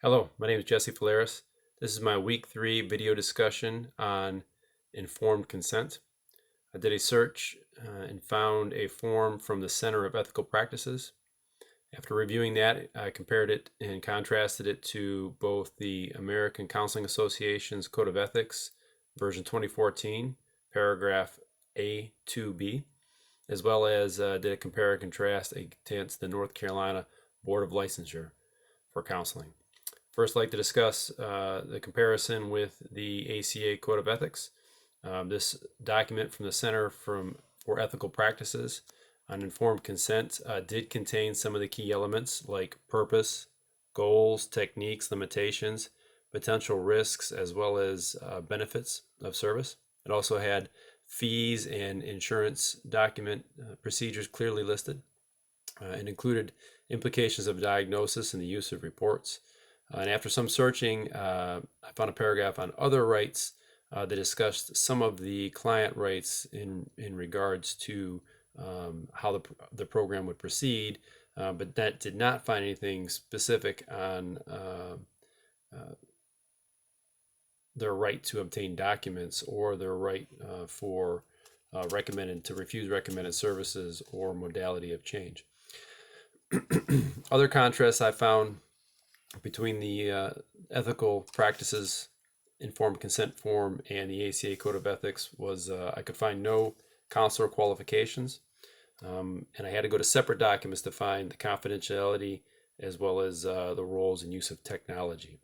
Hello, my name is Jesse Falaris. This is my week 3 video discussion on informed consent. I did a search and found a form from the Center of Ethical Practices. After reviewing that, I compared it and contrasted it to both the American Counseling Association's Code of Ethics, version 2014, paragraph A to B, as well as did a compare and contrast against the North Carolina Board of Licensure for Counseling. First, I'd like to discuss the comparison with the ACA Code of Ethics. This document from the Center for Ethical Practices on Informed Consent did contain some of the key elements like purpose, goals, techniques, limitations, potential risks, as well as benefits of service. It also had fees and insurance document procedures clearly listed. It included implications of diagnosis and the use of reports. And after some searching, I found a paragraph on other rights that discussed some of the client rights in regards to how the program would proceed, but that did not find anything specific on their right to obtain documents or their right for refuse recommended services or modality of change. Other contrasts I found between the ethical practices informed consent form and the ACA Code of Ethics was I could find no counselor qualifications, and I had to go to separate documents to find the confidentiality as well as the roles and use of technology.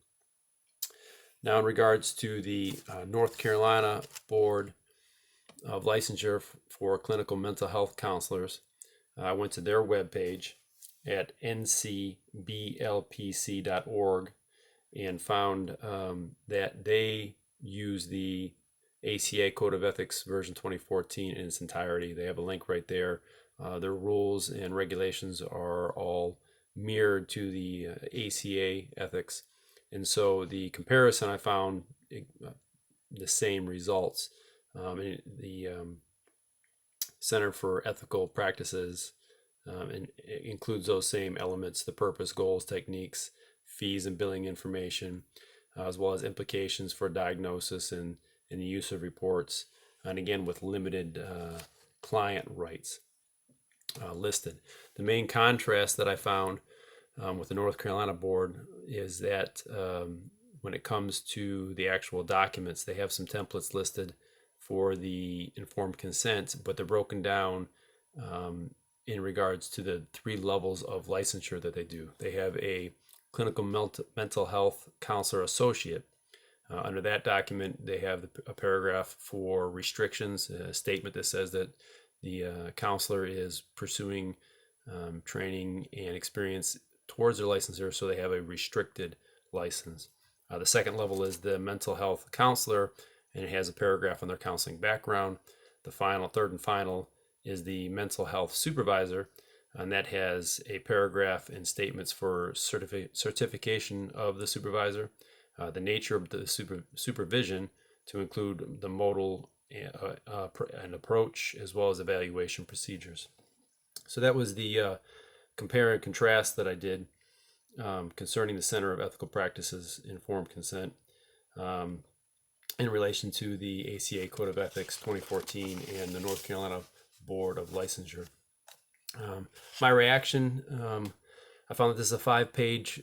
Now, in regards to the North Carolina Board of Licensure for Clinical Mental Health Counselors, I went to their webpage at ncblpc.org and found that they use the ACA Code of Ethics version 2014 in its entirety. They have a link right there. Their rules and regulations are all mirrored to the ACA ethics. And so the comparison, I found the same results. The Center for Ethical Practices and it includes those same elements: the purpose, goals, techniques, fees and billing information, as well as implications for diagnosis and the use of reports, and again with limited client rights listed. The main contrast that I found with the North Carolina board is that when it comes to the actual documents, they have some templates listed for the informed consent, but they're broken down in regards to the 3 levels of licensure that they do. They have a clinical mental health counselor associate. Under that document, they have a paragraph for restrictions, a statement that says that the counselor is pursuing training and experience towards their licensure, so they have a restricted license. The second level is the mental health counselor, and it has a paragraph on their counseling background. The third and final, is the mental health supervisor, and that has a paragraph and statements for certification of the supervisor, the nature of the supervision to include the modal and approach, as well as evaluation procedures. So that was the compare and contrast that I did concerning the Center of Ethical Practices Informed Consent in relation to the ACA Code of Ethics 2014 and the North Carolina Board of Licensure. My reaction, I found that this is a 5-page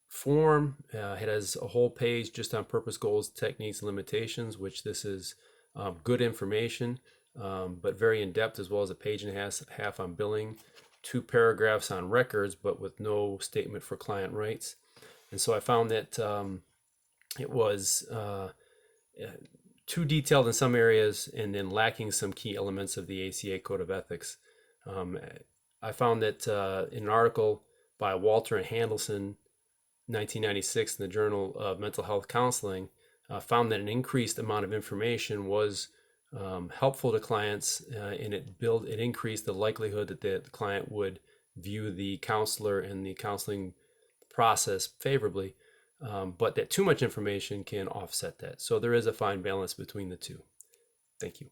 form. It has a whole page just on purpose, goals, techniques, and limitations, which this is good information, but very in-depth, as well as a page and a half on billing, 2 paragraphs on records, but with no statement for client rights. And so I found that it was too detailed in some areas and then lacking some key elements of the ACA Code of Ethics. I found that in an article by Walter and Handelsman, 1996, in the Journal of Mental Health Counseling, found that an increased amount of information was helpful to clients, and it increased the likelihood that the client would view the counselor and the counseling process favorably, but that too much information can offset that. So there is a fine balance between the two. Thank you.